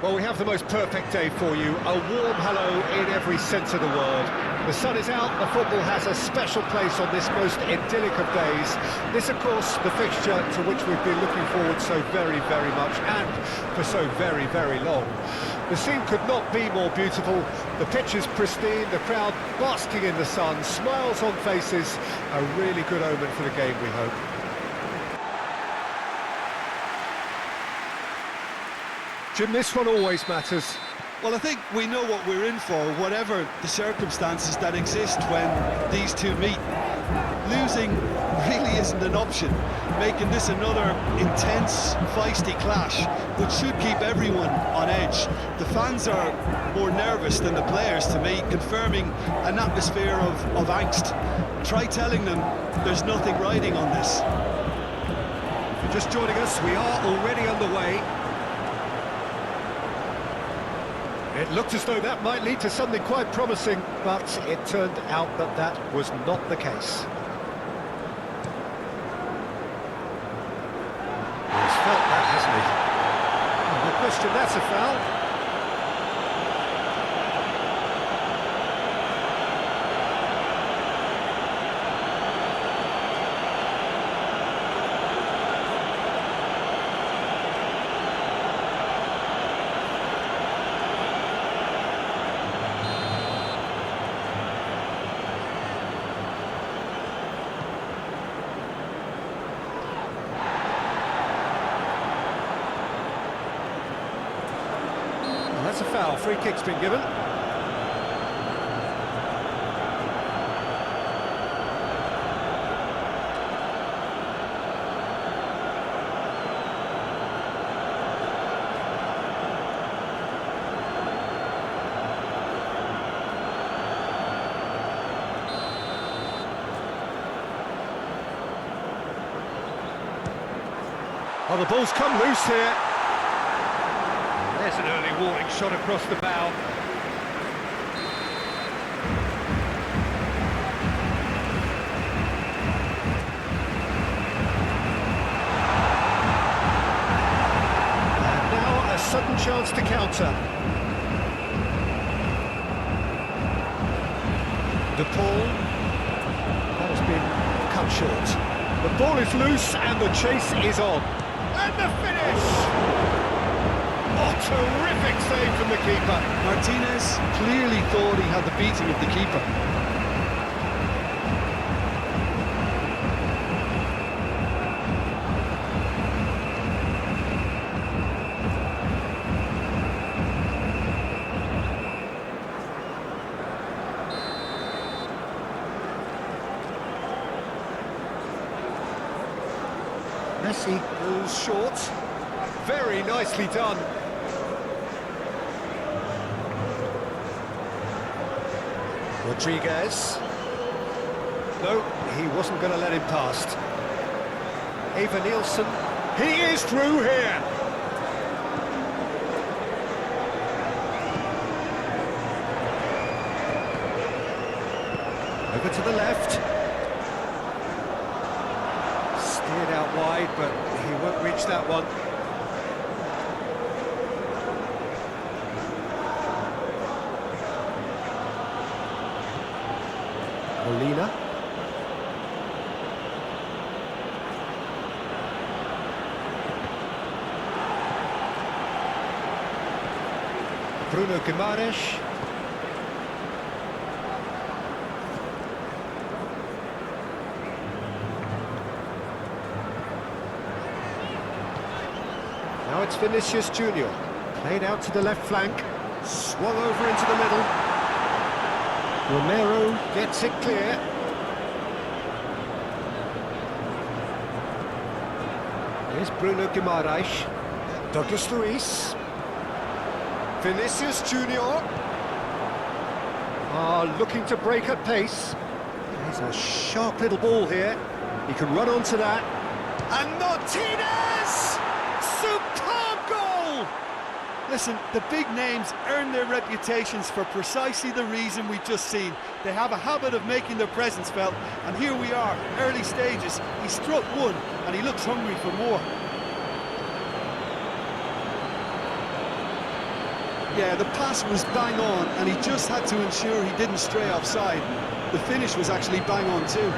Well, we have the most perfect day for you. A warm hello in every sense of the word. The sun is out, the football has a special place on this most idyllic of days. This, of course, the fixture to which we've been looking forward so very, very much, and for so very, very long. The scene could not be more beautiful. The pitch is pristine, the crowd basking in the sun, smiles on faces. A really good omen for the game, we hope. Jim, this one always matters. Well, I think we know what we're in for, whatever the circumstances that exist when these two meet. Losing really isn't an option, making this another intense, feisty clash, which should keep everyone on edge. The fans are more nervous than the players, to me, confirming an atmosphere of angst. Try telling them there's nothing riding on this. If you're just joining us, we are already underway. It looked as though that might lead to something quite promising, but it turned out that that was not the case. He's felt that, hasn't he? No question, that's a foul. That's a foul. Free kick's been given. Well, the ball's come loose here. There's an early warning shot across the bow. And now a sudden chance to counter. De Paul. That has been cut short. The ball is loose and the chase is on. And the finish! Oh, terrific save from the keeper. Martinez clearly thought he had the beating of the keeper. Messi falls short. Very nicely done. Rodriguez. No, he wasn't going to let him past. Eva Nielsen. He is through here. Over to the left. Steered out wide, but he won't reach that one. Molina. Bruno Guimaraes. Now it's Vinicius Junior. Played out to the left flank. Swung over into the middle. Romero gets it clear. Here's Bruno Guimaraes. Douglas Luiz. Vinicius Junior. Looking to break at pace. There's a sharp little ball here. He can run onto that. And Martinez! Superb goal! Listen, the big names earn their reputations for precisely the reason we've just seen. They have a habit of making their presence felt, and here we are, early stages. He struck one, and he looks hungry for more. Yeah, the pass was bang on, and he just had to ensure he didn't stray offside. The finish was actually bang on too.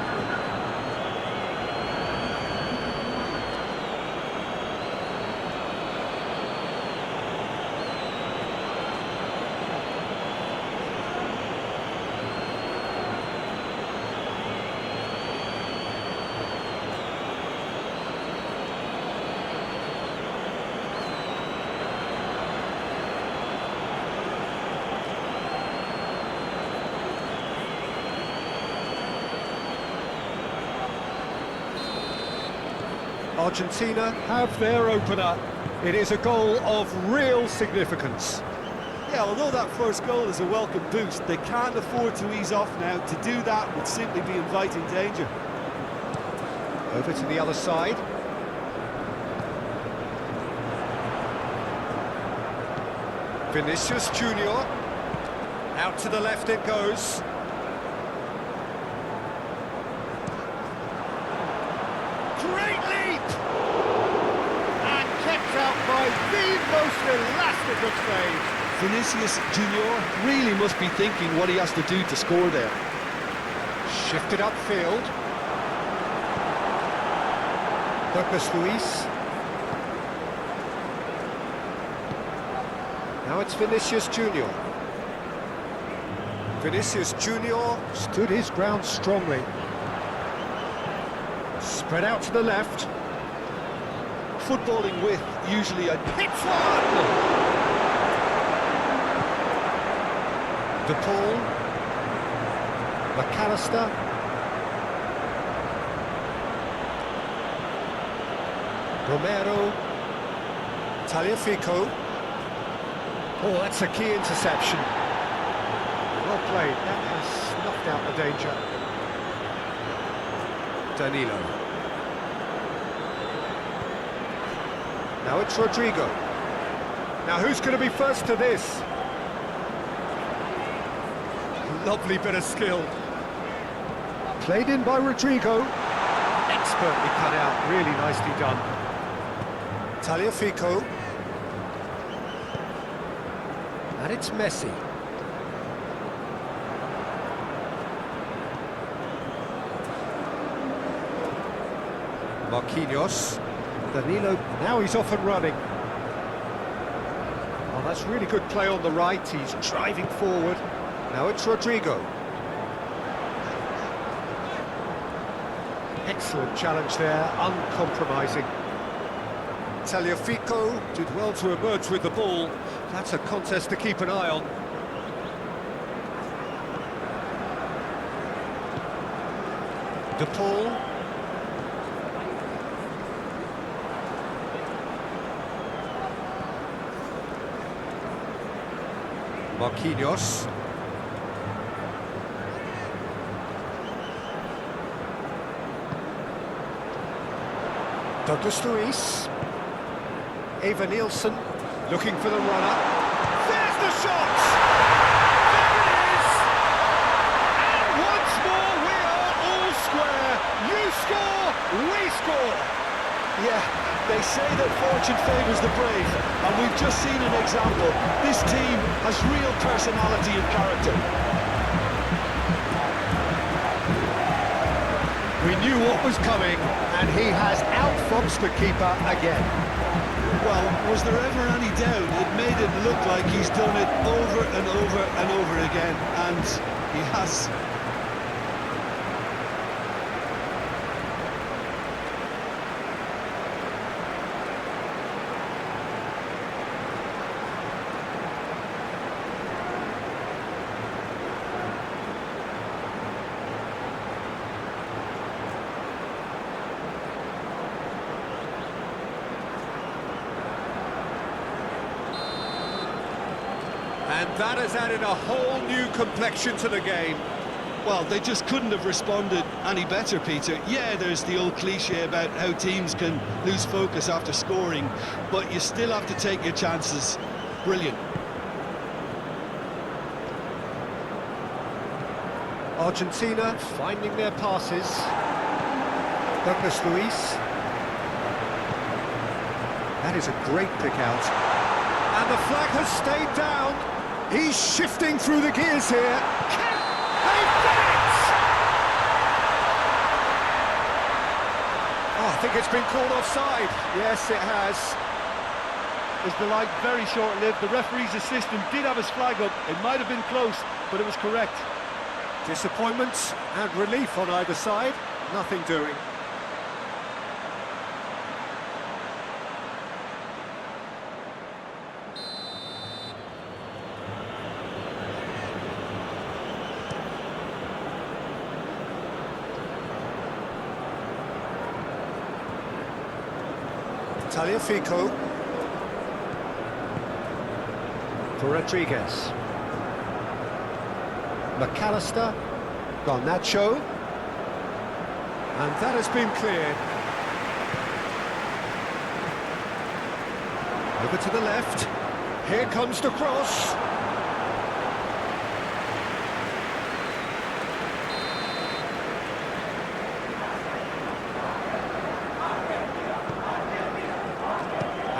Argentina have their opener. It is a goal of real significance. Yeah, although that first goal is a welcome boost, they can't afford to ease off now. To do that would simply be inviting danger. Over to the other side. Vinicius Junior. Out to the left it goes. Great leap! And kept out by the most elastic of saves. Vinicius Junior really must be thinking what he has to do to score there. Shifted upfield. Douglas Luiz. Now it's Vinicius Junior. Vinicius Junior stood his ground strongly. Spread out to the left. Footballing with usually a Hits one! De Paul. McAllister. Romero. Tagliafico. Oh, that's a key interception. Well played. That has snuffed out the danger. Danilo. Now it's Rodrigo. Now who's going to be first to this? Lovely bit of skill. Played in by Rodrigo. Expertly cut out. Really nicely done. Tagliafico. And it's Messi. Marquinhos. Danilo, now he's off and running. Oh, that's really good play on the right. He's driving forward. Now it's Rodrigo. Excellent challenge there, uncompromising. Tagliafico did well to emerge with the ball. That's a contest to keep an eye on. De Paul. Marquinhos. Douglas Luiz. Eva Nielsen looking for the runner. There's the shot! There it is! And once more we are all square. You score, we score. Yeah, they say that fortune favours the brave, and we've just seen an example. This team has real personality and character. We knew what was coming, and he has outfoxed the keeper again. Well, was there ever any doubt? It made it look like he's done it over and over and over again, and he has. And that has added a whole new complexion to the game. Well, they just couldn't have responded any better, Peter. Yeah, there's the old cliche about how teams can lose focus after scoring, but you still have to take your chances. Brilliant. Argentina finding their passes. Douglas Luiz. That is a great pick out. And the flag has stayed down. He's shifting through the gears here. They've done it! Oh, I think it's been called offside. Yes, it has. Was the line very short-lived? The referee's assistant did have his flag up. It might have been close, but it was correct. Disappointment and relief on either side. Nothing doing. Taliafico. For Rodriguez. McAllister. Garnacho. And that has been cleared. Over to the left. Here comes the cross.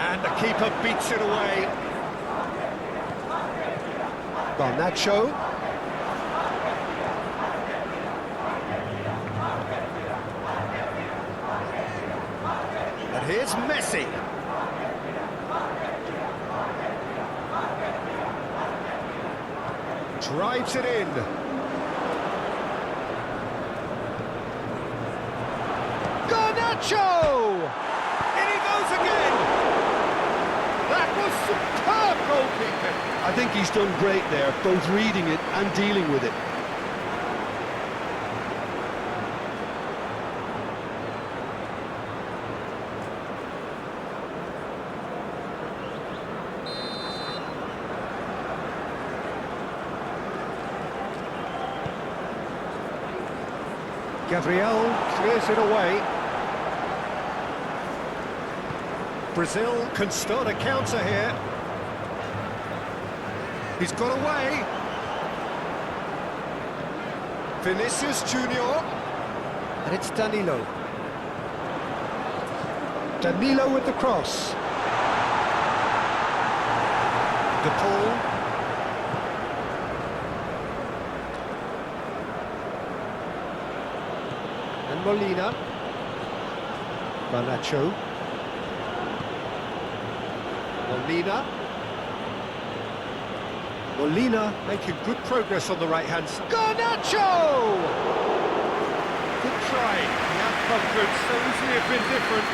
And the keeper beats it away. Garnacho. And here's Messi. Drives it in. Garnacho! In he goes again! That was superb goalkeeping. I think he's done great there, both reading it and dealing with it. Gabriel clears it away. Brazil can start a counter here. He's got away. Vinicius Junior. And it's Danilo. Danilo with the cross. De Paul. And Molina. Garnacho. Molina. Molina making good progress on the right-hand side. Garnacho! Good try. The outcome could so easily have been different.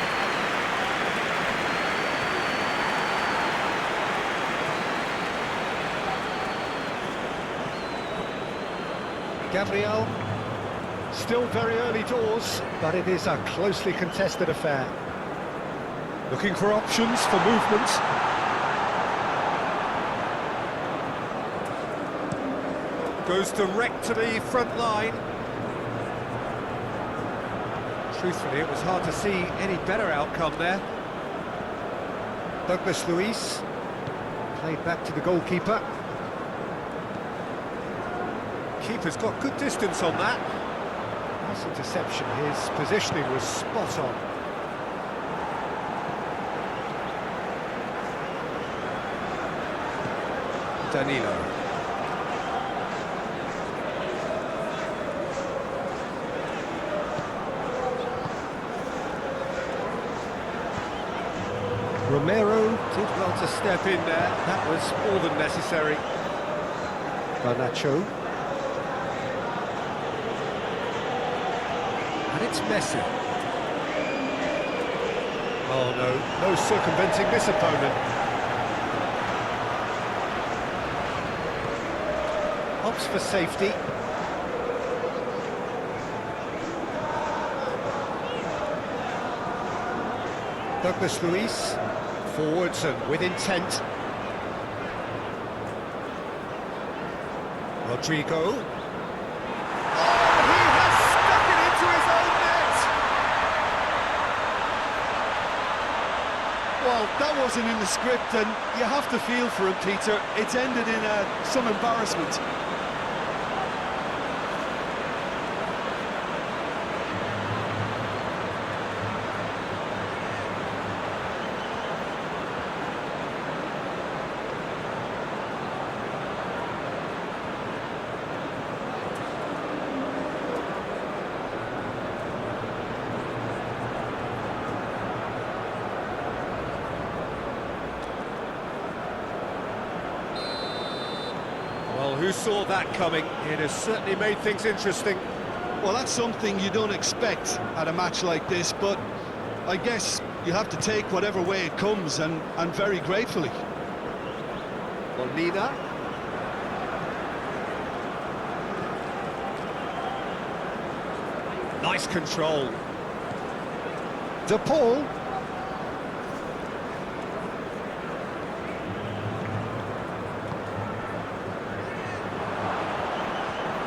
Gabriel, still very early doors, but it is a closely contested affair. Looking for options for movement. Goes direct to the front line. Truthfully, it was hard to see any better outcome there. Douglas Luiz played back to the goalkeeper. Keeper's got good distance on that. Nice interception. His positioning was spot on. Danilo. Romero did well to step in there. That was more than necessary. Garnacho. And it's Messi. Oh no, no circumventing this opponent. Opts for safety. Douglas Luiz. Forwards and with intent. Rodrigo. Oh, he has stuck it into his own net! Well, that wasn't in the script, and you have to feel for him, Peter. It's ended in some embarrassment. Well, who saw that coming? It has certainly made things interesting. Well, that's something you don't expect at a match like this, but I guess you have to take whatever way it comes, and very gratefully. Molina. Nice control. De Paul.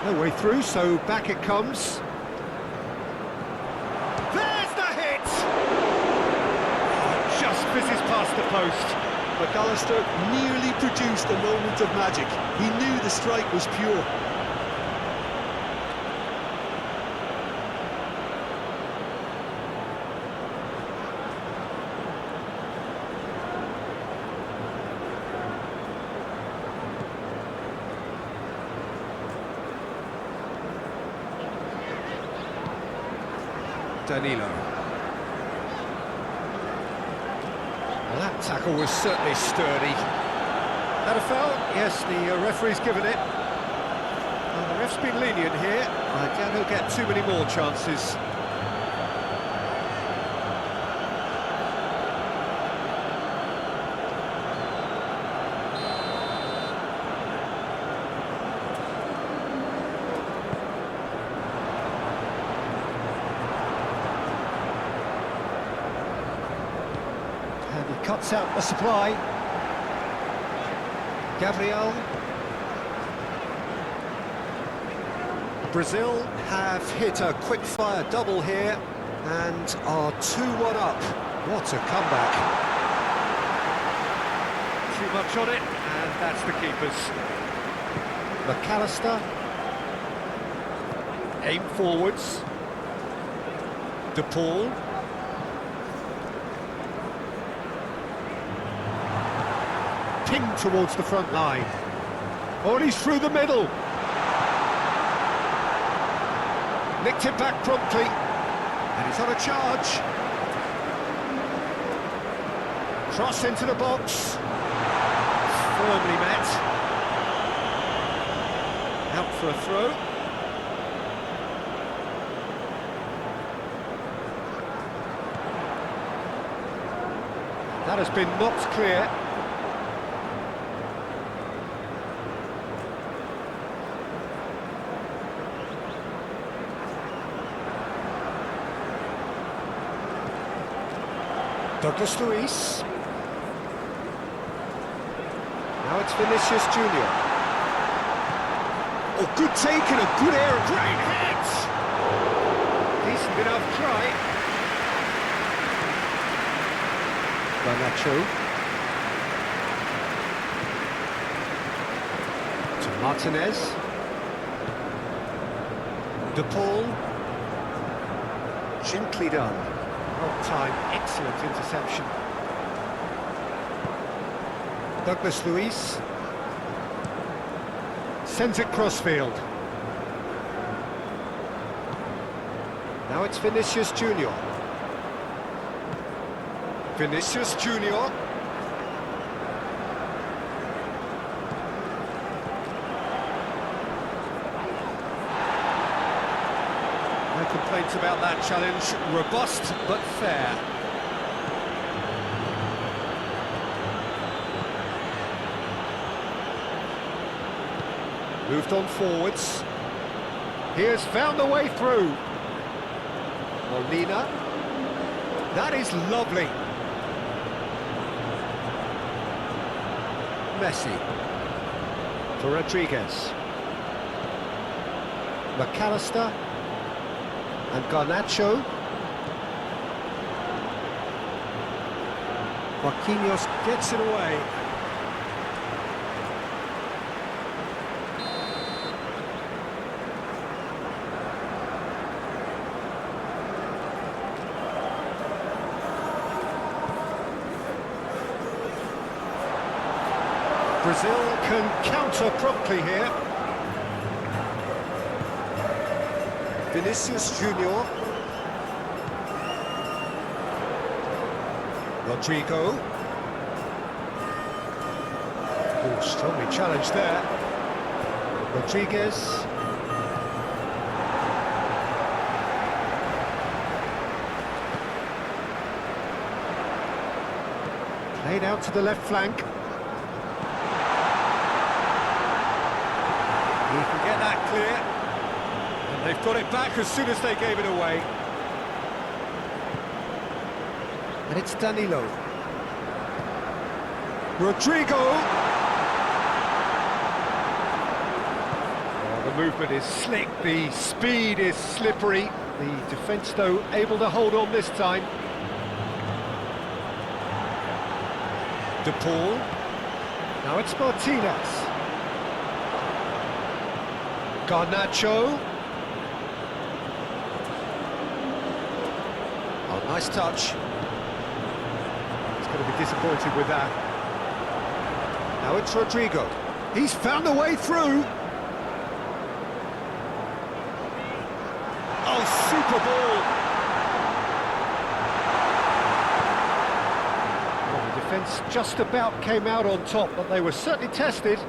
No way through, so back it comes. There's the hit! Just fizzes past the post. McAllister nearly produced a moment of magic. He knew the strike was pure. Danilo. Well, that tackle was certainly sturdy. That a foul? Yes, the referee's given it. Well, the ref's been lenient here. I doubt he'll get too many more chances. And he cuts out the supply. Gabriel. Brazil have hit a quick-fire double here and are 2-1 up. What a comeback. Too much on it, and that's the keepers. McAllister. Aim forwards. De Paul. Ping towards the front line. Oh, and he's through the middle. Nicked it back promptly. And he's on a charge. Cross into the box. Firmly met. Out for a throw. That has been knocked clear. Douglas Luiz. Now it's Vinicius Junior. Oh, good take and a good air. Great hit! Decent enough try. Garnacho. To Martinez. De Paul. Gently done. Well time, excellent interception. Douglas Luiz sends it crossfield. Now it's Vinicius Junior. Vinicius Junior. No complaints about that challenge. Robust but fair. Moved on forwards. He has found a way through. Molina. That is lovely. Messi. For Rodriguez. McAllister. And Garnacho. Marquinhos gets it away. Brazil can counter promptly here. Vinicius Junior. Rodrigo. Oh, strongly challenged there. Rodriguez. Played out to the left flank. He can get that clear. And they've got it back as soon as they gave it away. And it's Danilo. Rodrigo! Oh, the movement is slick, the speed is slippery. The defence, though, able to hold on this time. De Paul. Now it's Martinez. Garnacho. Oh, nice touch. He's going to be disappointed with that. Now it's Rodrigo. He's found a way through. Oh, super ball. Well, the defence just about came out on top, but they were certainly tested.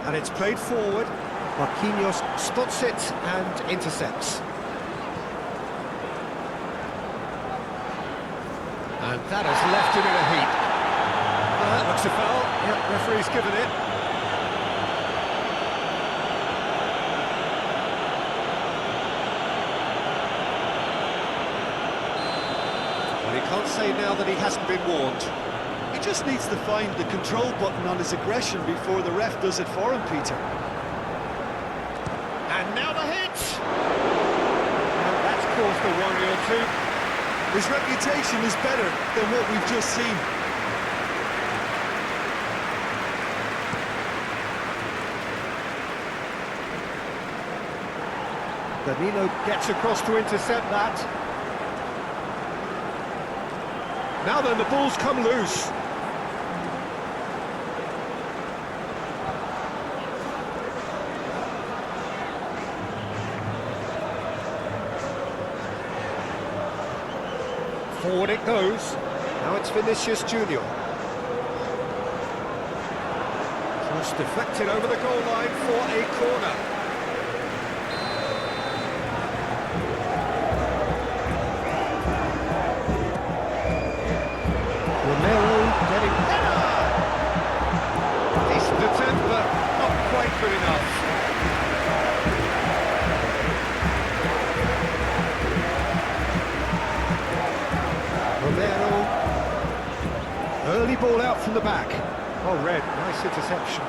And it's played forward. Marquinhos spots it and intercepts. And that has left him in a heap. That looks a foul. Yep, referee's given it. Well, he can't say now that he hasn't been warned. He just needs to find the control button on his aggression before the ref does it for him, Peter. And now the hit! And that's caused a worry or two. His reputation is better than what we've just seen. Danilo gets across to intercept that. Now then, the ball's come loose. Forward it goes. Now it's Vinicius Junior. Cross deflected over the goal line for a corner. Romero getting header! Decent attempt, but not quite good enough. Romero. Early ball out from the back. Oh, Red, nice interception.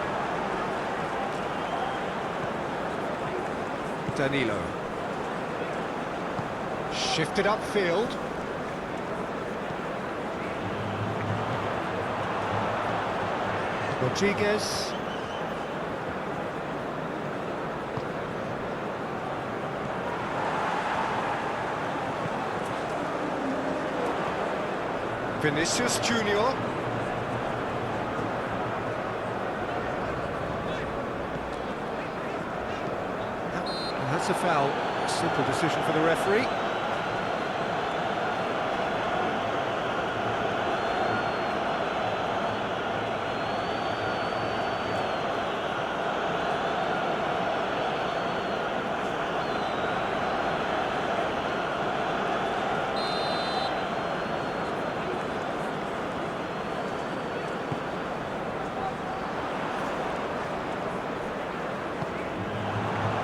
Danilo. Shifted upfield. Rodriguez. Vinicius Junior. And that's a foul. Simple decision for the referee.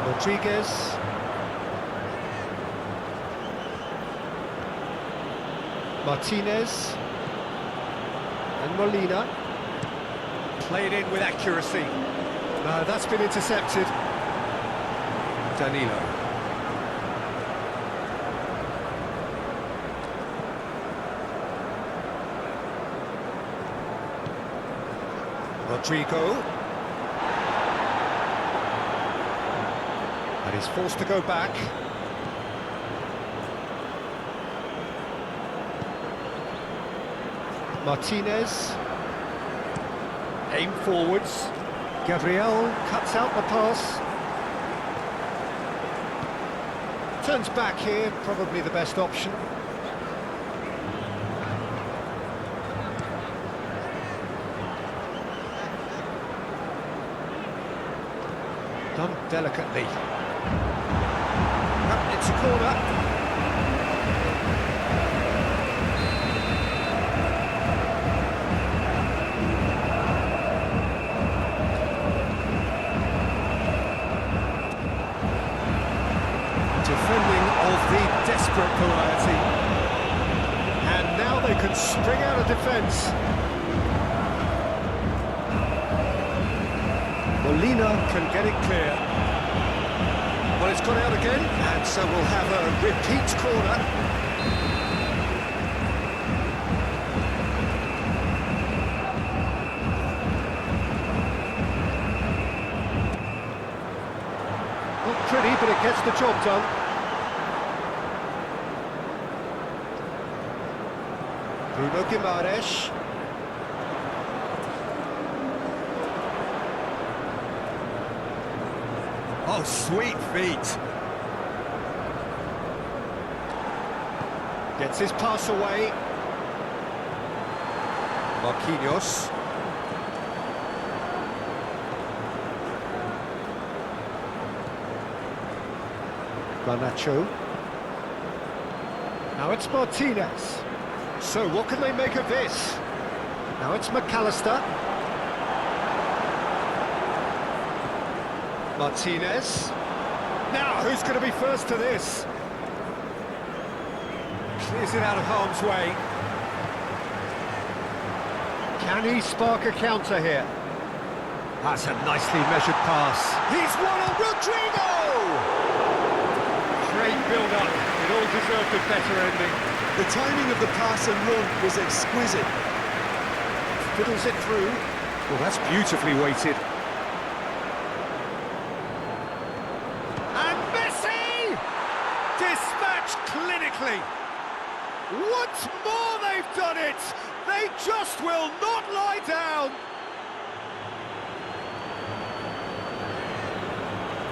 Rodriguez. Martinez. And Molina. Played in with accuracy. No, that's been intercepted. Danilo. Rodrigo. And he's forced to go back. Martinez. Aim forwards. Gabriel cuts out the pass. Turns back here, probably the best option. Done delicately. It's a corner. Defending of the desperate variety. And now they can spring out of defence. Molina can get it clear. Well, it's gone out again, and so we'll have a repeat corner. Not pretty, but it gets the job done. Bruno Guimaraes. Oh, sweet feet. Gets his pass away. Marquinhos. Garnacho. Now it's Martinez. So what can they make of this? Now it's McAllister. Martinez. Now, who's going to be first to this? Clears it out of harm's way. Can he spark a counter here? That's a nicely measured pass. He's won on Rodrigo! Great build-up. It all deserved a better ending. The timing of the pass and run was exquisite. Fiddles it through. Well, that's beautifully weighted. And Messi! Dispatched clinically. Once more they've done it! They just will not lie down!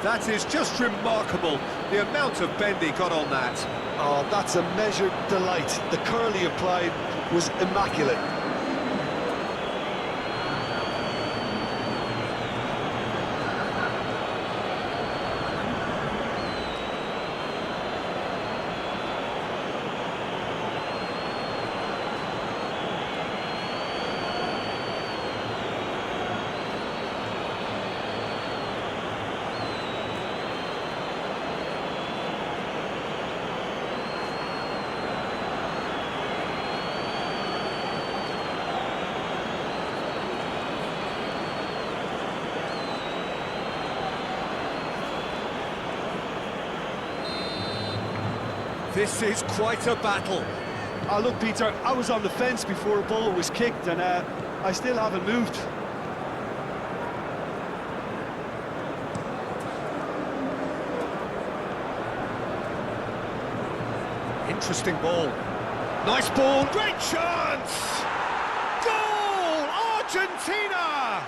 That is just remarkable, the amount of bend he got on that. Oh, that's a measured delight. The curl he applied was immaculate. This is quite a battle. Oh, look, Peter, I was on the fence before a ball was kicked, and I still haven't moved. Interesting ball. Nice ball, great chance! Goal! Argentina!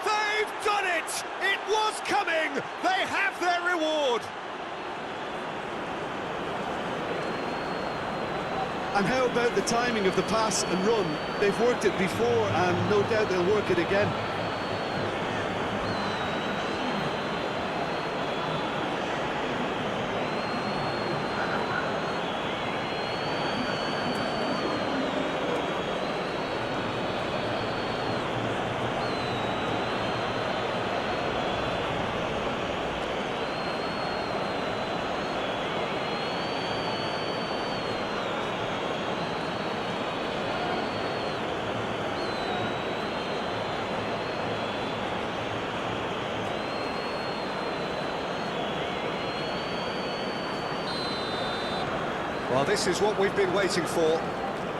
They've done it! It was coming! They have their reward! And how about the timing of the pass and run? They've worked it before, and no doubt they'll work it again. Well, this is what we've been waiting for.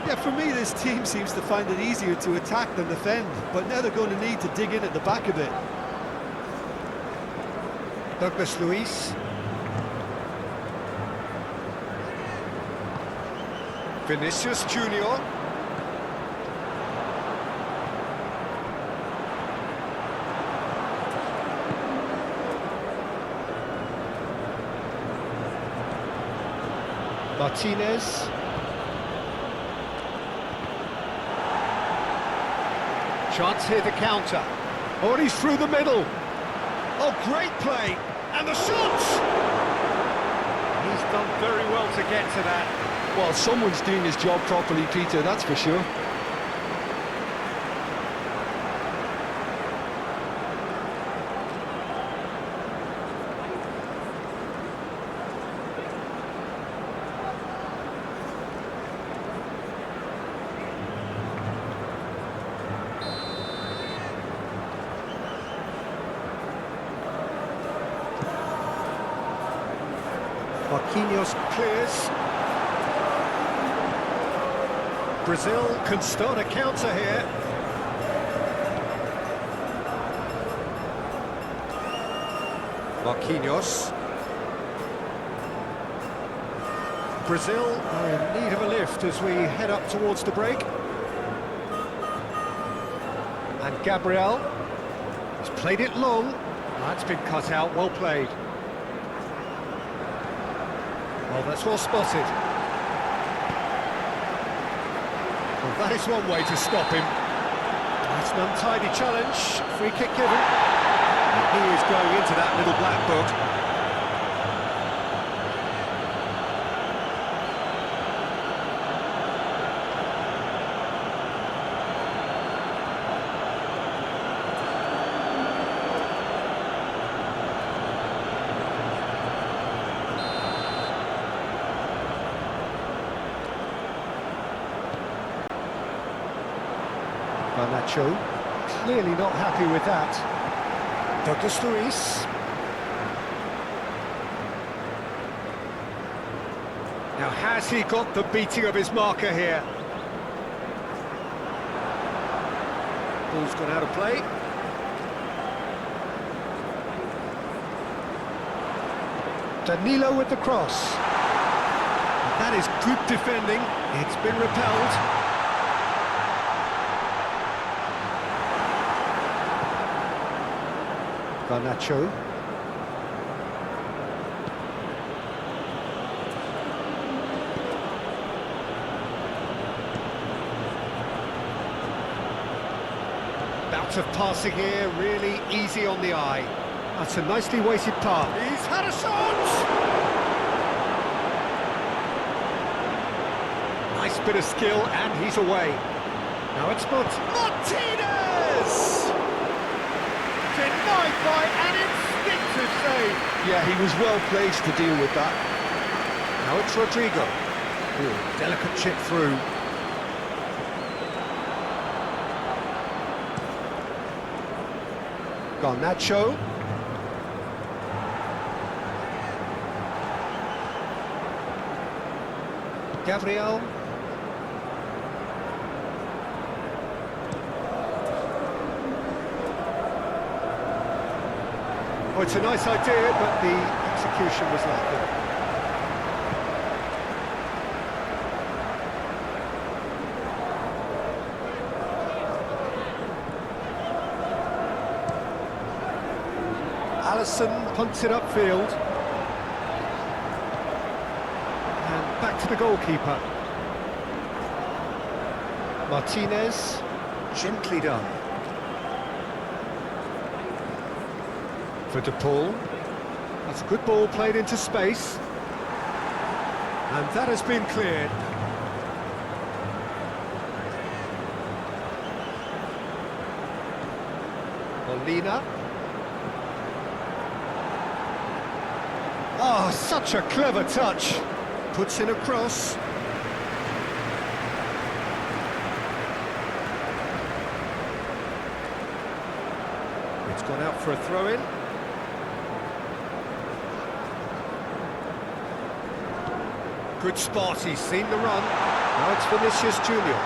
Yeah, for me, this team seems to find it easier to attack than defend, but now they're going to need to dig in at the back a bit. Douglas Luiz. Vinicius Junior. Martinez. Chance here to counter. Oh, and he's through the middle. Oh, great play! And the shot! He's done very well to get to that. Well, someone's doing his job properly, Peter, that's for sure. Marquinhos clears. Brazil can start a counter here. Marquinhos. Brazil are in need of a lift as we head up towards the break. And Gabriel has played it long. That's been cut out, well played. Well, that's well spotted. Well, that is one way to stop him. That's an untidy challenge. Free kick given. And he is going into that little black book. Nacho, clearly not happy with that. Douglas Luiz. Now, has he got the beating of his marker here? Ball's gone out of play. Danilo with the cross. That is good defending. It's been repelled. Nacho. Bout of passing here, really easy on the eye. That's a nicely weighted pass. He's had a shot! Nice bit of skill, and he's away. Now it's Martinez! Denied by an instinctive save. Yeah, he was well placed to deal with that. Now it's Rodrigo. Ooh, delicate chip through. Garnacho. Gabriel. Oh, it's a nice idea, but the execution was lacking. Alisson punts it upfield. And back to the goalkeeper. Martinez, gently done. For De Paul. That's a good ball played into space. And that has been cleared. Molina. Oh, such a clever touch. Puts in a cross. It's gone out for a throw-in. Good spot, he's seen the run. Now it's Vinicius Junior.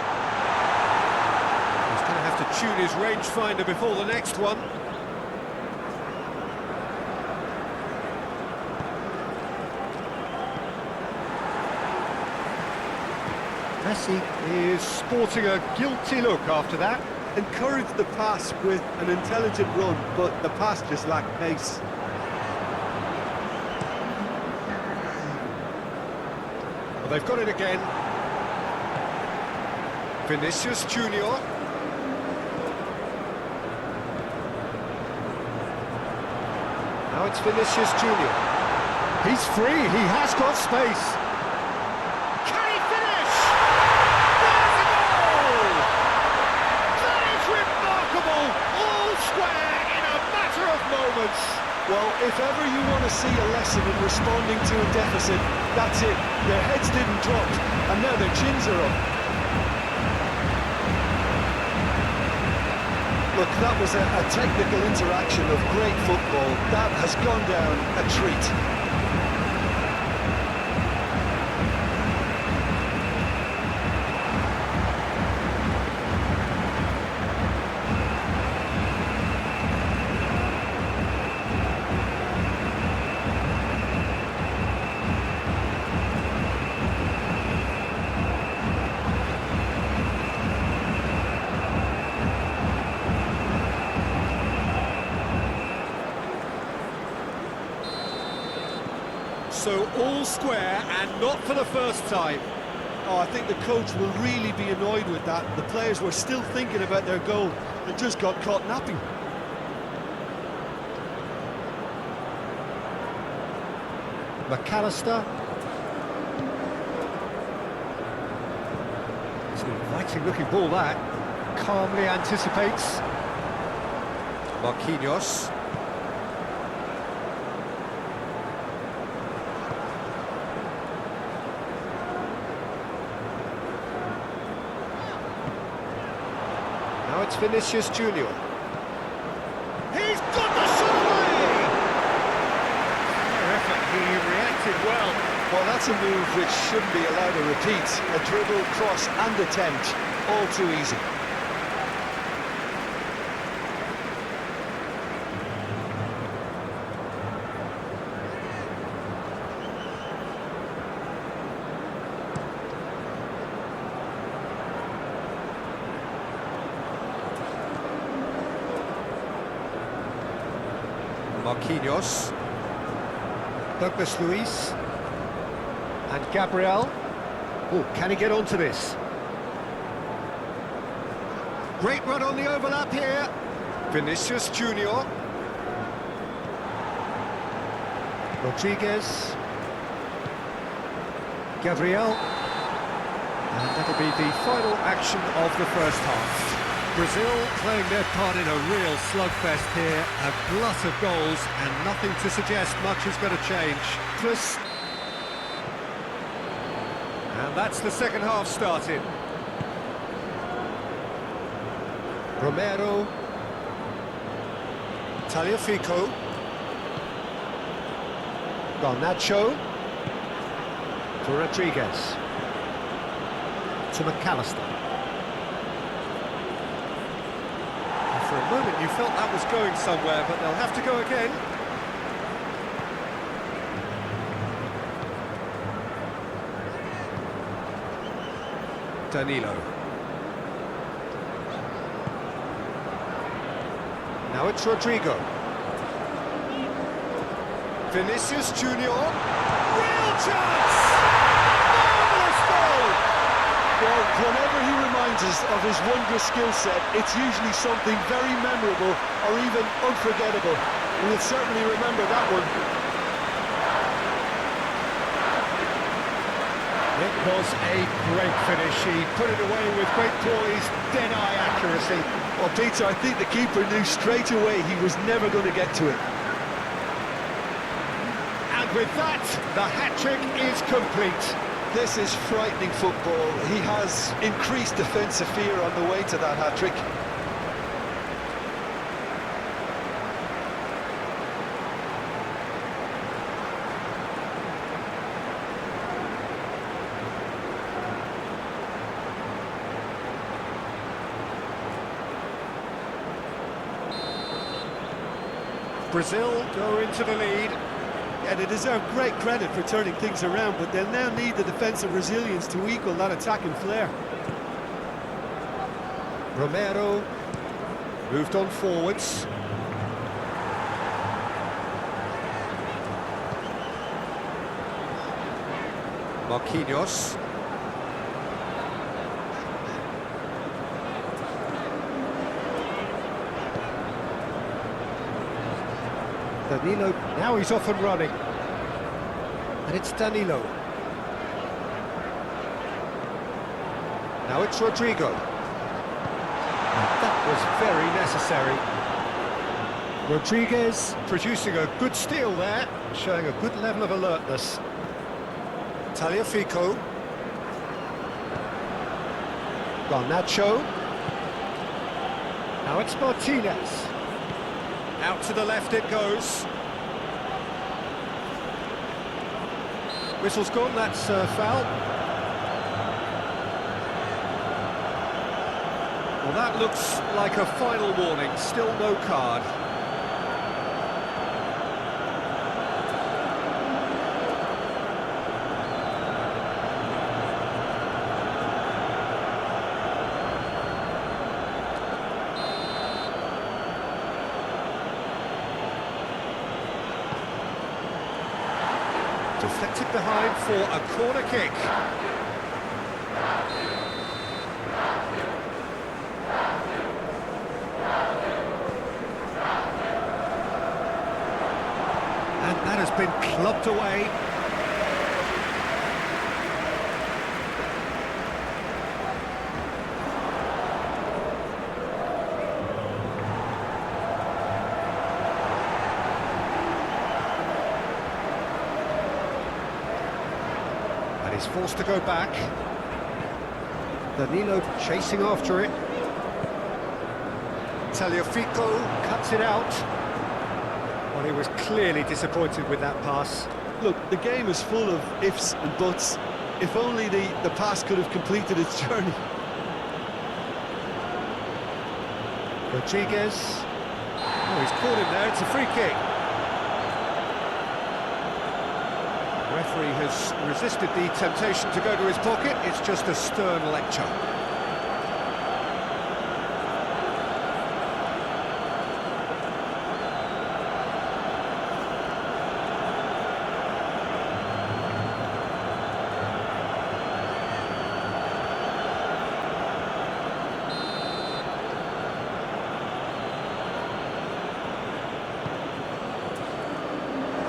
He's going to have to tune his rangefinder before the next one. Messi is sporting a guilty look after that. Encouraged the pass with an intelligent run, but the pass just lacked pace. Well, they've got it again. Vinicius Junior. Now it's Vinicius Junior. He's free, he has got space. Can he finish? There's a goal! That is remarkable! All square in a matter of moments. Well, if ever you want to see a lesson in responding to a deficit, that's it. Their heads didn't drop, and now their chins are up. Look, that was a technical interaction of great football. That has gone down a treat. So all square, and not for the first time. Oh, I think the coach will really be annoyed with that. The players were still thinking about their goal and just got caught napping. McAllister. It's an inviting looking ball, that. Calmly anticipates. Marquinhos. Now it's Vinicius Junior. He's got the shot away! Fair effort, he reacted well. Well, that's a move which shouldn't be allowed to repeat. A dribble, cross and attempt, all too easy. Marquinhos, Douglas Luiz, and Gabriel. Oh, can he get onto this? Great run on the overlap here. Vinicius Junior. Rodriguez. Gabriel. And that'll be the final action of the first half. Brazil playing their part in a real slugfest here, a glut of goals, and nothing to suggest much is going to change. And that's the second half started. Romero. Taliafico. Garnacho. To Rodriguez. To McAllister. For a moment you felt that was going somewhere, but they'll have to go again. Danilo. Now it's Rodrigo. Vinicius Junior. Real chance! Marvellous goal! Well, whenever he reminds us of his wondrous skill set, it's usually something very memorable or even unforgettable. We'll certainly remember that one. It was a great finish. He put it away with great poise, dead-eye accuracy. Well, Peter, I think the keeper knew straight away he was never going to get to it. And with that, the hat-trick is complete. This is frightening football. He has increased defensive fear on the way to that hat-trick. Brazil go into the lead. Yeah, they deserve great credit for turning things around, but they'll now need the defensive resilience to equal that attacking flair. Romero moved on forwards. Marquinhos. Danilo, now he's off and running. And it's Danilo. Now it's Rodrigo. And that was very necessary. Rodriguez producing a good steal there, showing a good level of alertness. Tagliafico. Garnacho. Now it's Martinez. Out to the left it goes. Whistle's gone, that's foul. Well, that looks like a final warning, still no card. Deflected behind for a corner kick. And that has been clubbed away. He's forced to go back. Danilo chasing after it. Tagliafico cuts it out. Well, he was clearly disappointed with that pass. Look, the game is full of ifs and buts. If only the pass could have completed its journey. Rodriguez. Oh, he's caught him there. It's a free kick. The referee has resisted the temptation to go to his pocket. It's just a stern lecture.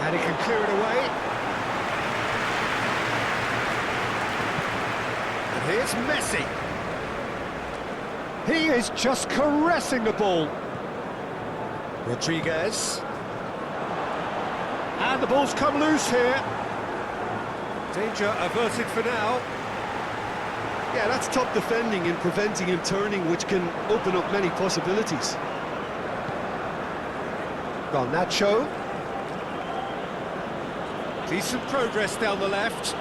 And he can clear it away. And here's Messi. He is just caressing the ball. Rodriguez. And the ball's come loose here. Danger averted for now. Yeah, that's top defending and preventing him turning, which can open up many possibilities. Garnacho. Decent progress down the left,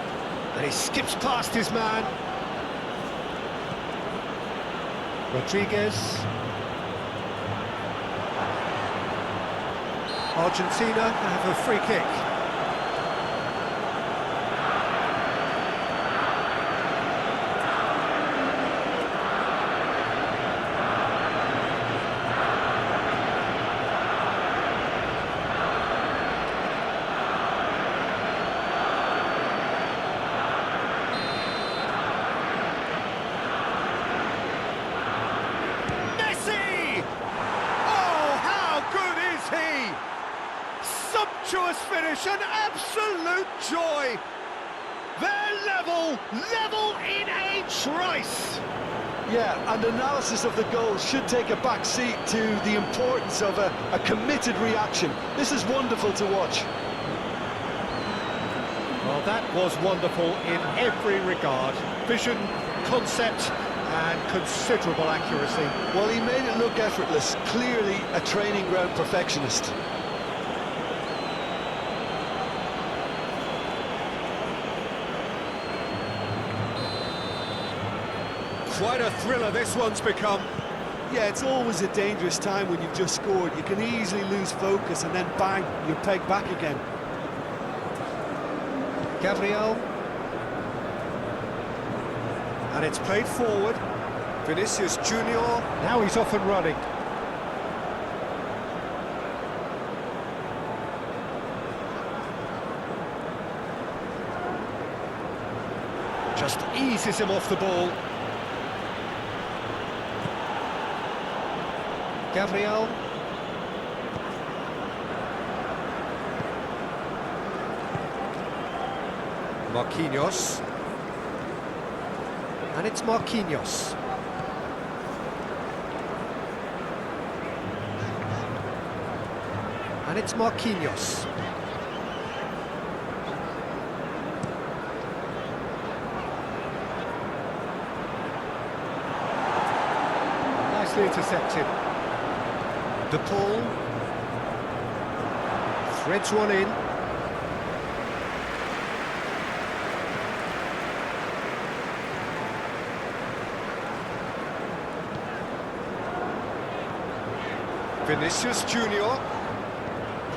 and he skips past his man. Rodriguez. Argentina have a free kick. Sumptuous finish, an absolute joy. They're level in a trice. Yeah, and analysis of the goal should take a back seat to the importance of a committed reaction. This is wonderful to watch. Well, that was wonderful in every regard. Vision, concept, and considerable accuracy. Well, he made it look effortless. Clearly a training ground perfectionist. Quite a thriller this one's become. Yeah, it's always a dangerous time when you've just scored. You can easily lose focus and then bang, you're pegged back again. Gabriel. And it's played forward. Vinicius Junior. Now he's off and running. Just eases him off the ball. Gabriel. Marquinhos. And it's Marquinhos. And it's Marquinhos. Nicely intercepted. De Paul. Threads one in. Vinicius Junior.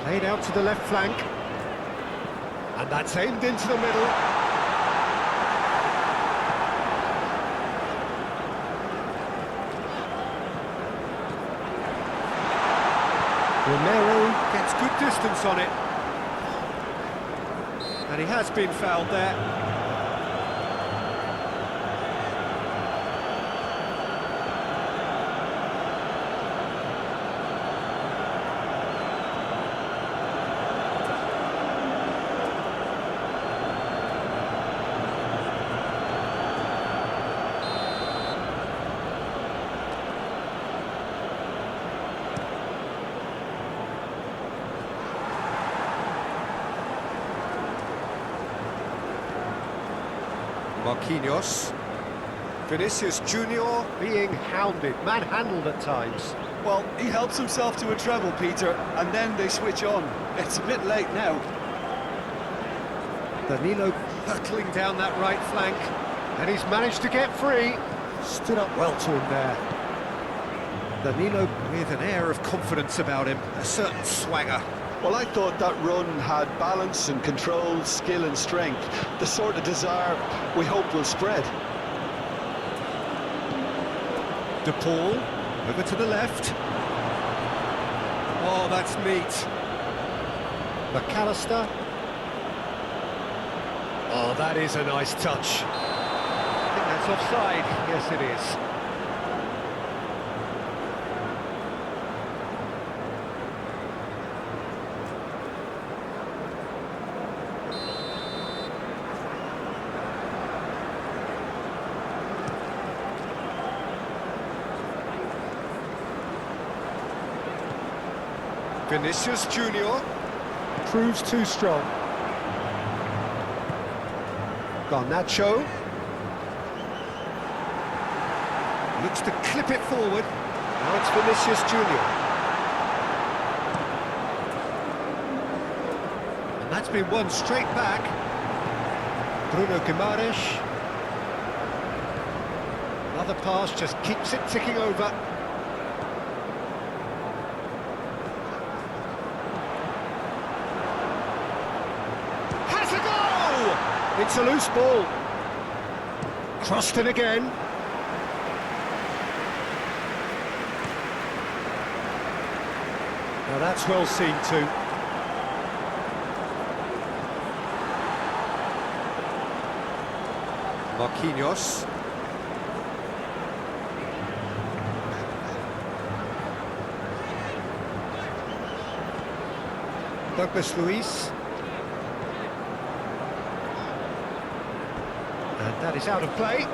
Played out to the left flank. And that's aimed into the middle. Romero gets good distance on it. And he has been fouled there. Marquinhos. Vinicius Junior being hounded, manhandled at times. Well, he helps himself to a treble, Peter, and then they switch on. It's a bit late now. Danilo hurtling down that right flank, and he's managed to get free. Stood up well to him there. Danilo with an air of confidence about him, a certain swagger. Well, I thought that run had balance and control, skill and strength, the sort of desire we hope will spread. De Paul, over to the left. Oh, that's neat. McAllister. Oh, that is a nice touch. I think that's offside. Yes, it is. Vinicius Junior proves too strong. Garnacho looks to clip it forward. Now it's Vinicius Junior. And that's been won straight back. Bruno Guimaraes. Another pass just keeps it ticking over. It's a loose ball. Crossed in again. Now that's well seen too. Marquinhos. Douglas Luiz. And that is out of play.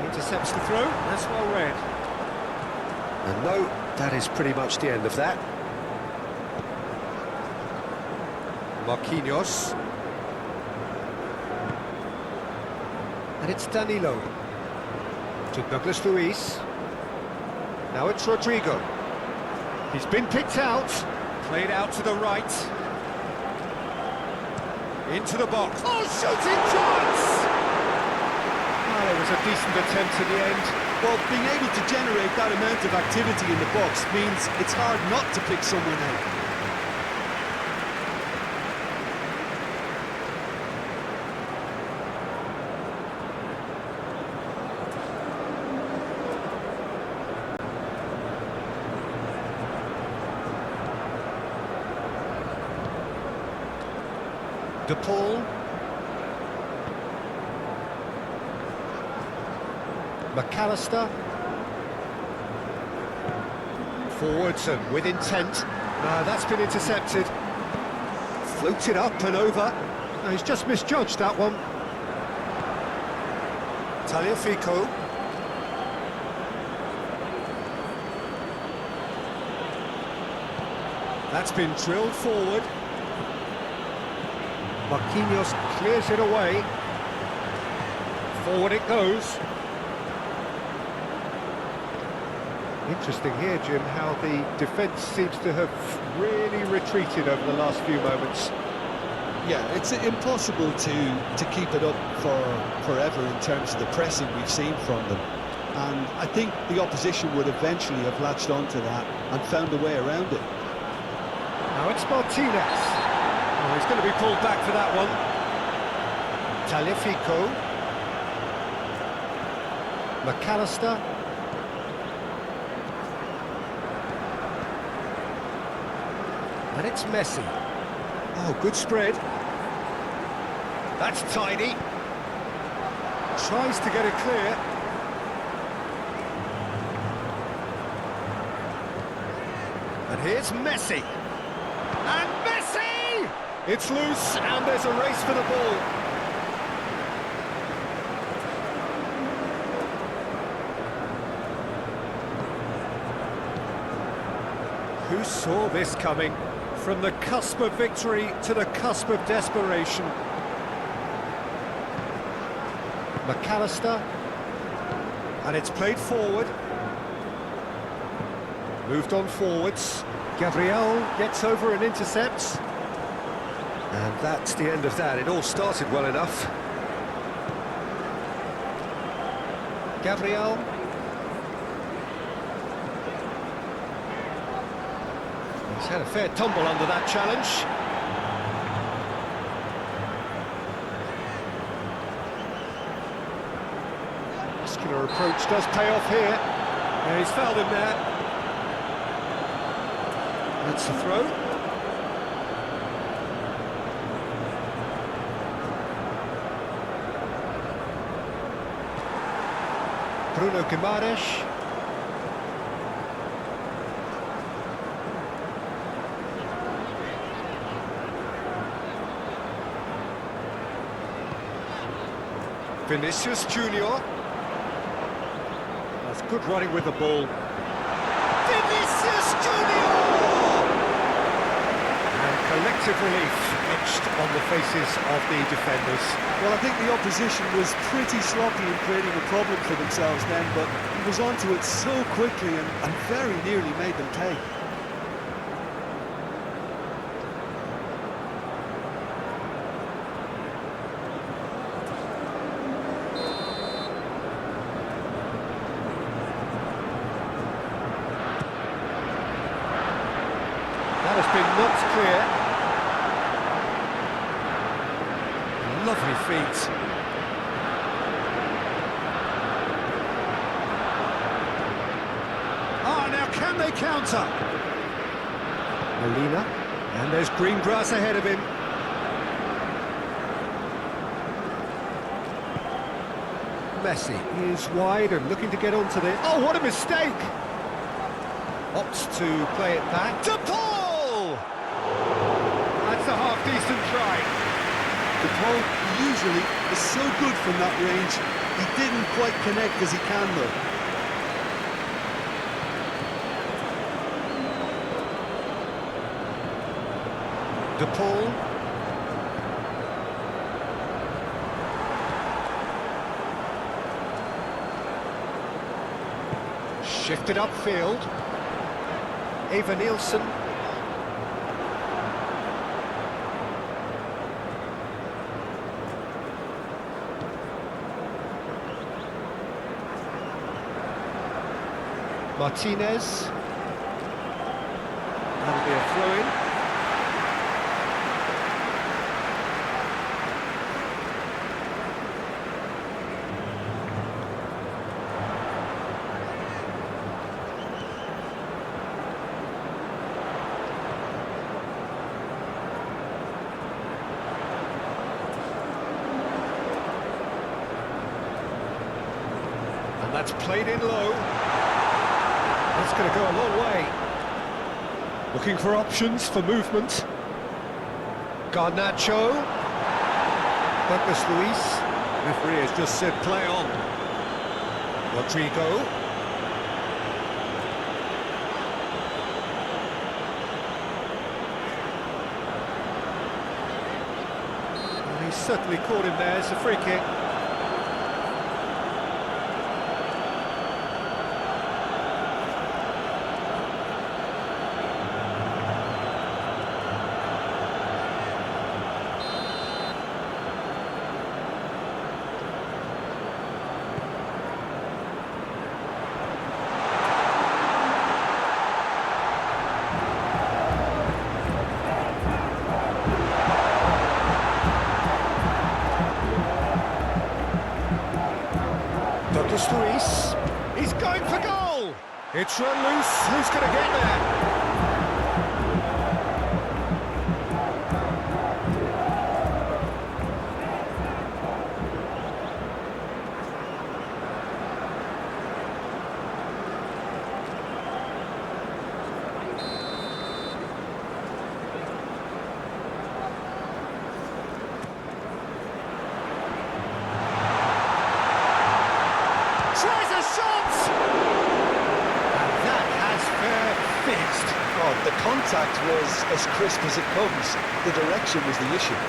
Intercepts the throw, that's well read. And no, that is pretty much the end of that. Marquinhos. And it's Danilo. To Douglas Luiz. Now it's Rodrigo. He's been picked out. Played out to the right. Into the box. Oh, shooting chance! Oh, it was a decent attempt in the end. Well, being able to generate that amount of activity in the box means it's hard not to pick someone out. De Paul. McAllister. Forwards and with intent. That's been intercepted. Floated up and over. No, he's just misjudged that one. Fico. That's been drilled forward. Marquinhos clears it away. Forward it goes. Interesting here, Jim, how the defence seems to have really retreated over the last few moments. Yeah, it's impossible to keep it up for forever in terms of the pressing we've seen from them. And I think the opposition would eventually have latched onto that and found a way around it. Now it's Martinez. Oh, he's going to be pulled back for that one. Fico. McAllister. And it's Messi. Oh, good spread. That's tidy. Tries to get it clear. And here's Messi. And Messi! It's loose, and there's a race for the ball. Who saw this coming? From the cusp of victory to the cusp of desperation. McAllister. And it's played forward. Moved on forwards. Gabriel gets over and intercepts. And that's the end of that. It all started well enough. Gabriel. He's had a fair tumble under that challenge. Muscular approach does pay off here. Yeah, he's fouled him there. That's the throw. Bruno Guimaraes. Vinicius Junior. That's good running with the ball. Vinicius Junior! And collective relief etched on the faces of the defenders. Well, I think the opposition was pretty sloppy in creating a problem for themselves then, but he was onto it so quickly and very nearly made them pay. That has been knocked clear. Lovely feet. Ah, now can they counter? Molina, and there's green grass ahead of him. Messi is wide and looking to get onto this. Oh, what a mistake! Opts to play it back to Paul! That's a half-decent try. The ball usually is so good from that range. He didn't quite connect as he can though. De Paul. Shifted upfield. Eva Nielsen. Martinez. That'll be a throw-in. And that's played in low. That's going to go a long way. Looking for options for movement. Garnacho. Douglas Luiz. Referee has just said play on. Rodrigo. Well, he's certainly caught him there. It's a free kick. Douglas Luiz, he's going for goal! It's run loose, who's going to get there? Tries a shot! And that has fair fixed. Oh, the contact was as crisp as it comes. The direction was the issue.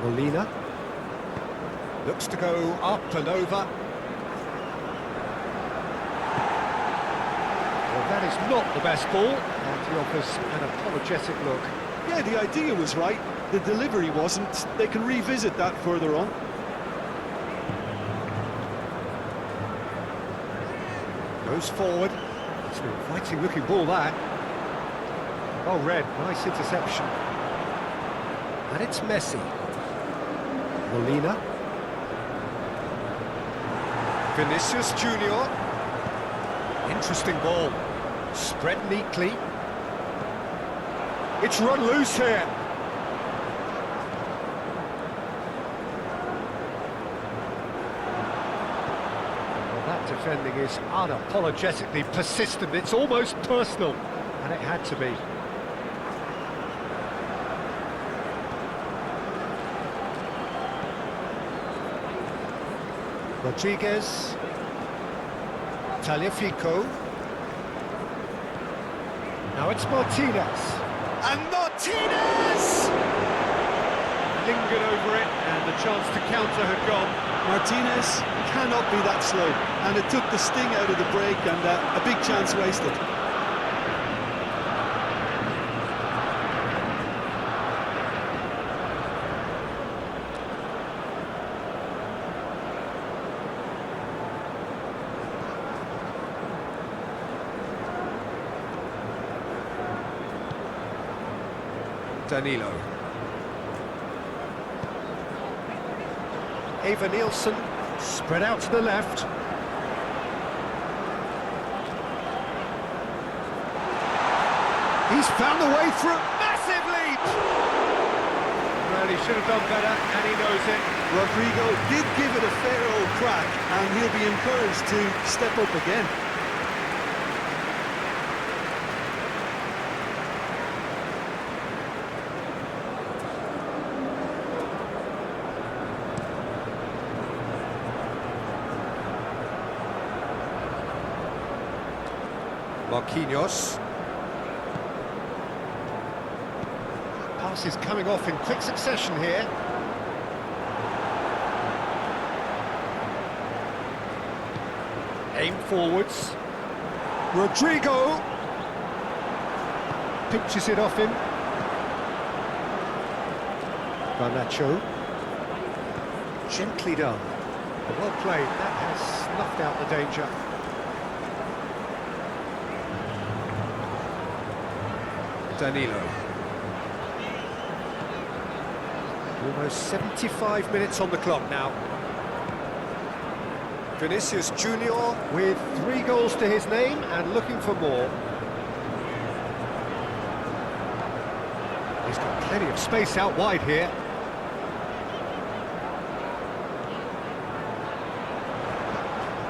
Molina looks to go up and over. Well, that is not the best ball, and he offers an apologetic look. Yeah, the idea was right. The delivery wasn't. They can revisit that further on. Goes forward. It's an inviting looking ball, that. Well read, nice interception. And it's Messi. Molina. Vinicius Junior. Interesting ball. Spread neatly. It's run loose here. Well, that defending is unapologetically persistent. It's almost personal, and it had to be. Rodriguez, Taliafico, now it's Martinez, and Martinez! Lingered over it, and the chance to counter had gone. Martinez cannot be that slow, and it took the sting out of the break, and a big chance wasted. Danilo. Ava Nielsen, spread out to the left. He's found the way through. Massive leap! Well, he should have done better, and he knows it. Rodrigo did give it a fair old crack, and he'll be encouraged to step up again. Marquinhos. Pass is coming off in quick succession here. Aim forwards. Rodrigo. Pinches it off him. Garnacho. Gently done. Well played. That has snuffed out the danger. Danilo. Almost 75 minutes on the clock now. Vinicius Junior with 3 goals to his name and looking for more. He's got plenty of space out wide here.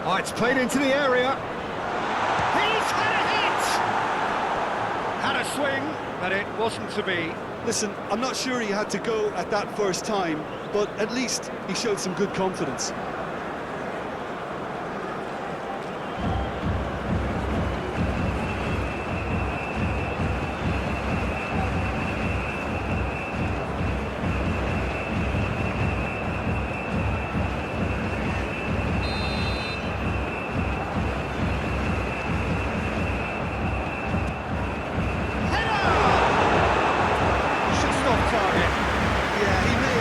Oh, it's played into the area. He's had a hit! Had a swing, but it wasn't to be. Listen, I'm not sure he had to go at that first time, but at least he showed some good confidence.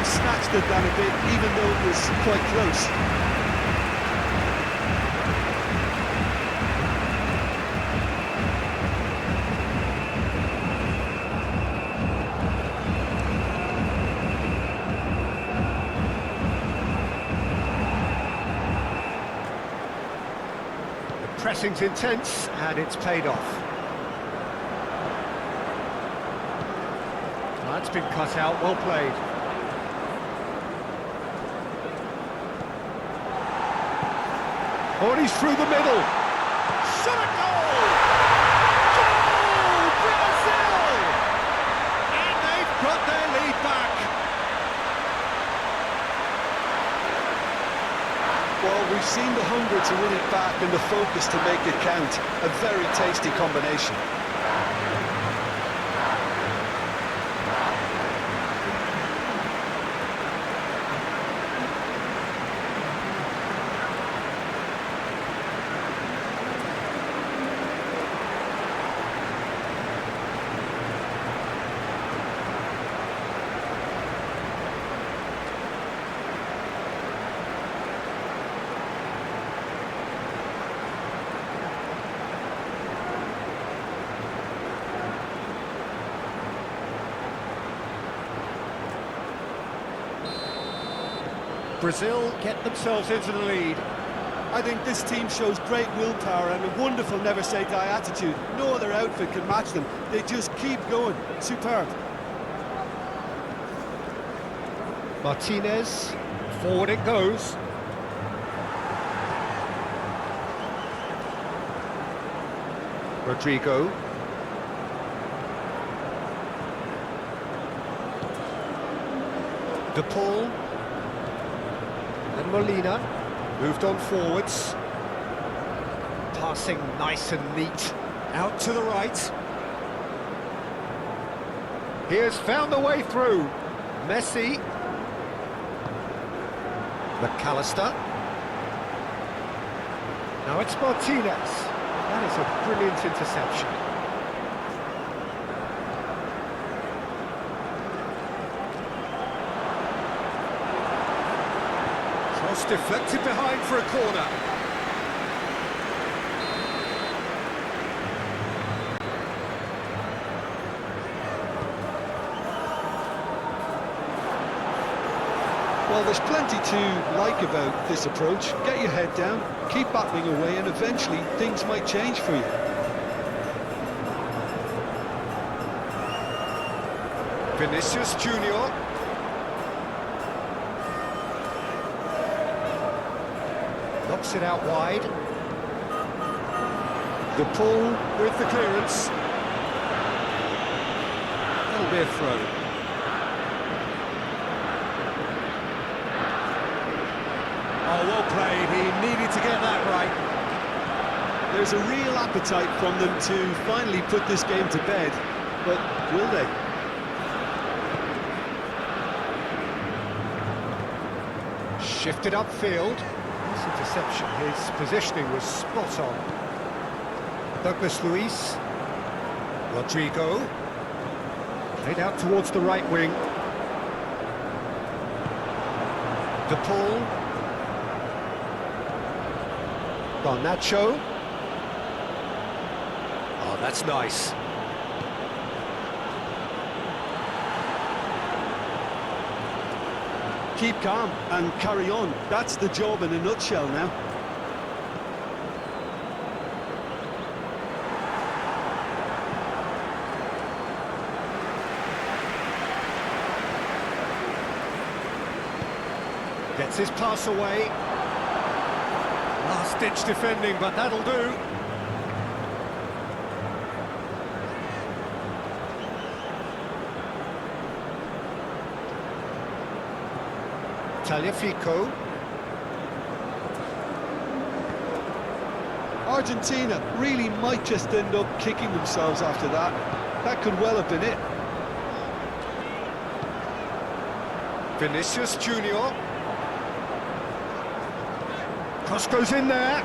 Snatched it down a bit, even though it was quite close. The pressing's intense, and it's paid off. That's been cut out, well played. Oh, and he's through the middle. Shot a goal! Goal! Brazil! And they've got their lead back. Well, we've seen the hunger to win it back and the focus to make it count. A very tasty combination. Brazil get themselves into the lead. I think this team shows great willpower and a wonderful never-say-die attitude. No other outfit can match them. They just keep going. Superb. Martinez, forward it goes. Rodrigo. De Paul. And Molina moved on forwards. Passing nice and neat. Out to the right. He has found a way through. Messi. McAllister. Now it's Martinez. That is a brilliant interception. Cross deflected behind for a corner. Well, there's plenty to like about this approach. Get your head down, keep battling away, and eventually things might change for you. Vinicius Junior. Knocks it out wide. De Paul with the clearance. That'll be a throw. Oh, well played. He needed to get that right. There's a real appetite from them to finally put this game to bed, but will they? Shifted upfield. This interception, his positioning was spot on. Douglas Luiz. Rodrigo. Played out towards the right wing. De Paul. Garnacho. Oh, that's nice. Keep calm and carry on. That's the job in a nutshell now. Gets his pass away. Last-ditch defending, but that'll do. Tagliafico. Argentina really might just end up kicking themselves after that. That could well have been it. Vinicius Junior. Cross goes in there.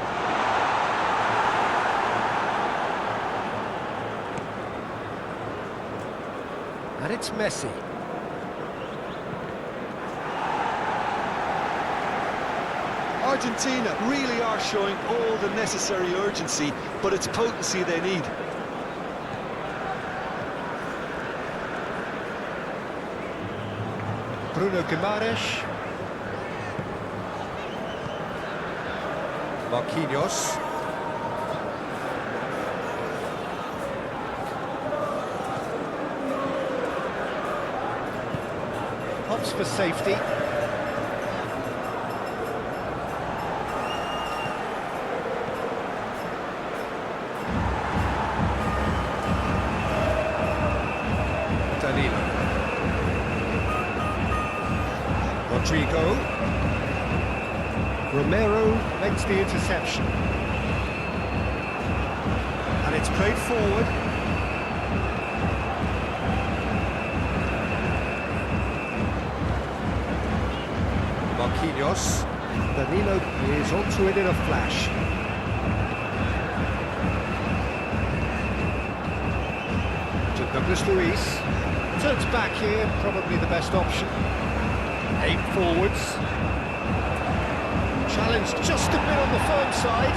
And it's Messi. Argentina really are showing all the necessary urgency, but it's potency they need. Bruno Guimaraes. Marquinhos. Pops for safety. Danilo. Rodrigo. Romero makes the interception. And it's played forward. Marquinhos. Danilo is onto it in a flash. To Douglas Luiz. Turns back here, probably the best option. Aim forwards. Challenged just a bit on the firm side.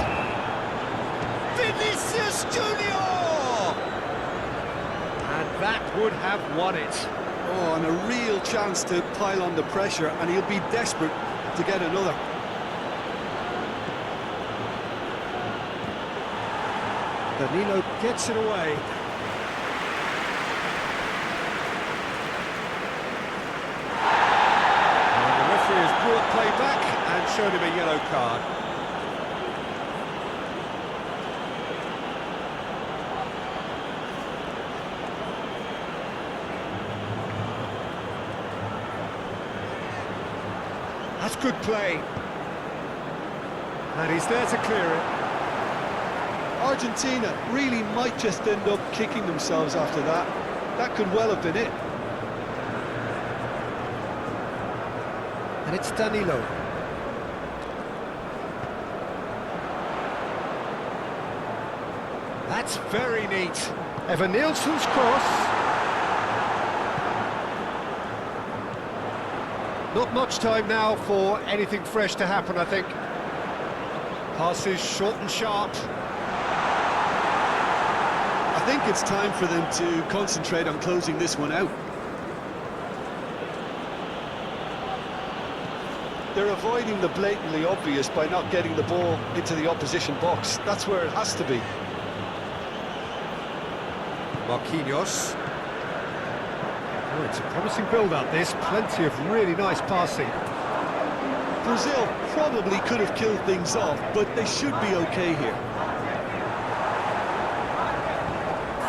Vinicius Junior! And that would have won it. Oh, and a real chance to pile on the pressure, and he'll be desperate to get another. Danilo gets it away. And the referee has brought play back and showed him a yellow card. That's good play. And he's there to clear it. Argentina really might just end up kicking themselves after that. That could well have been it. And it's Danilo. That's very neat. Evan Nielsen's cross. Not much time now for anything fresh to happen, I think. Passes short and sharp. I think it's time for them to concentrate on closing this one out. They're avoiding the blatantly obvious by not getting the ball into the opposition box. That's where it has to be. Marquinhos. Oh, it's a promising build-up, this. Plenty of really nice passing. Brazil probably could have killed things off, but they should be okay here.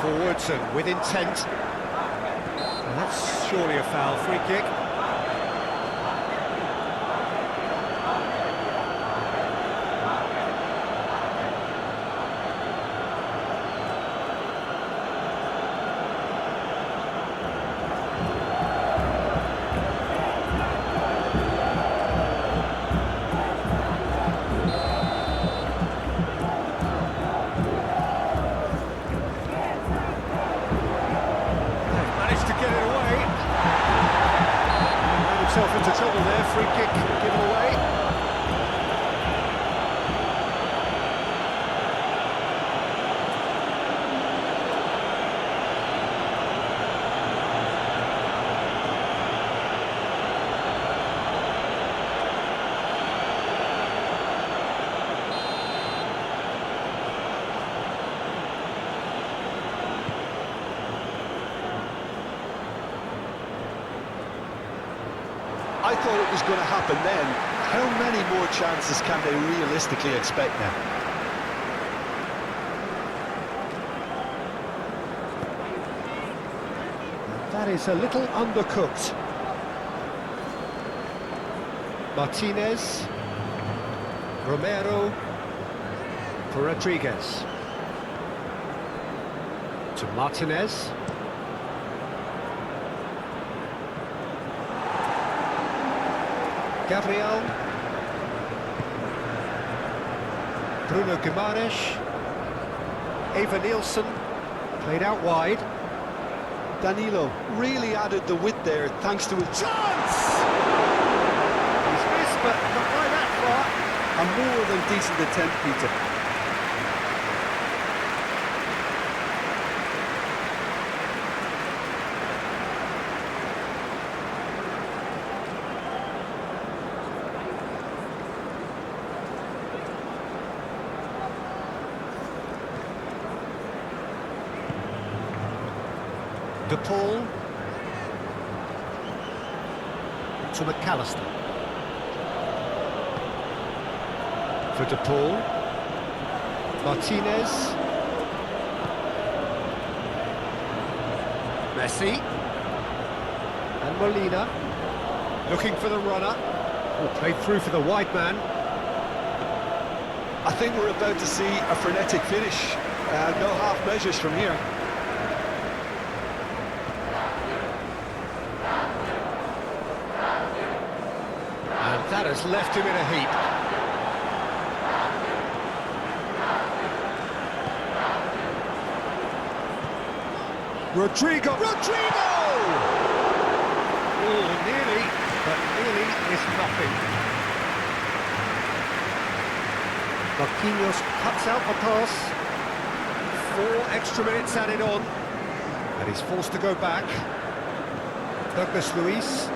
Forwards and with intent. And that's surely a foul. Free kick. Himself into trouble there, free kick given away. I thought it was going to happen then. How many more chances can they realistically expect now? That is a little undercooked. Martinez. Romero. For Rodriguez. To Martinez. Gabriel. Bruno Guimaraes. Eva Nielsen. Played out wide. Danilo really added the width there thanks to his Chance! He's missed, but not by that far. a more than decent attempt, Peter. De Paul to McAllister. For De Paul. Martinez. Messi. And Molina. Looking for the runner. Oh, played through for the wide man. I think we're about to see a frenetic finish. No half measures from here. That has left him in a heap. Rodrigo! Oh, nearly, but nearly is nothing. Marquinhos cuts out the pass. 4 extra minutes added on. And he's forced to go back. Douglas Luiz.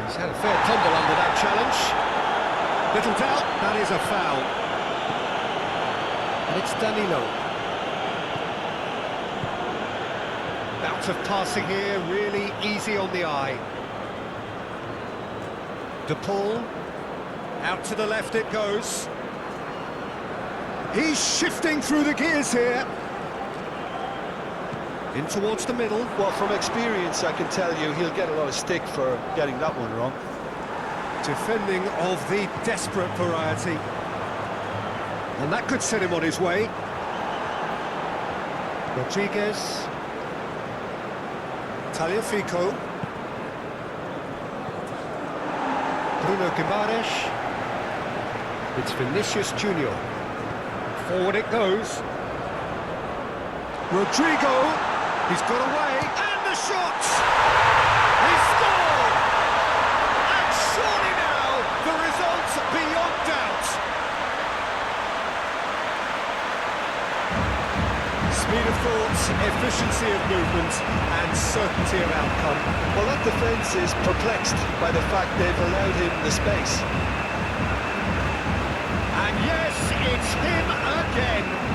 He's had a fair tumble under that challenge. Little doubt, that is a foul. And it's Danilo. Bout of passing here, really easy on the eye. De Paul. Out to the left it goes. He's shifting through the gears here. In towards the middle. Well, from experience, I can tell you he'll get a lot of stick for getting that one wrong. Defending of the desperate variety. And that could set him on his way. Rodriguez. Tagliafico. Bruno Guimaraes. It's Vinicius Junior. Forward it goes. Rodrigo. He's got away, and the shot! He scored! And surely now, the result's beyond doubt. Speed of thought, efficiency of movement, and certainty of outcome. Well, that defence is perplexed by the fact they've allowed him the space. And yes, it's him again.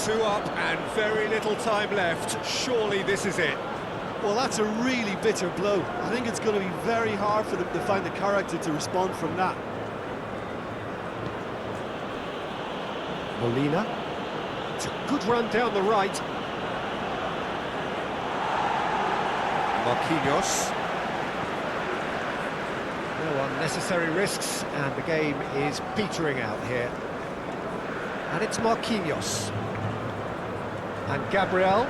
Two up and very little time left. Surely this is it. Well, that's a really bitter blow. I think it's going to be very hard for them to find the character to respond from that. Molina. It's a good run down the right. Marquinhos. No unnecessary risks, and the game is petering out here. And it's Marquinhos. And Gabriel.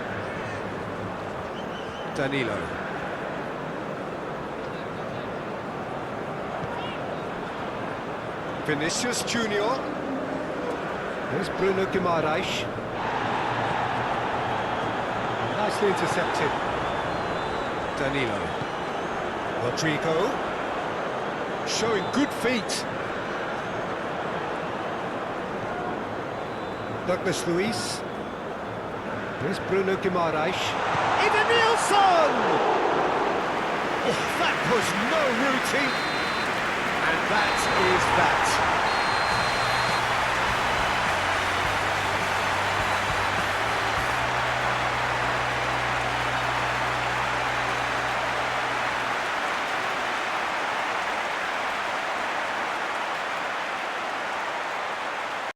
Danilo. Vinicius Junior. There's Bruno Guimaraes. Nicely intercepted. Danilo. Rodrigo. Showing good feet. Douglas Luiz. There's Bruno Guimaraes. Eden Nielsen! Oh, that was no routine. And that is that.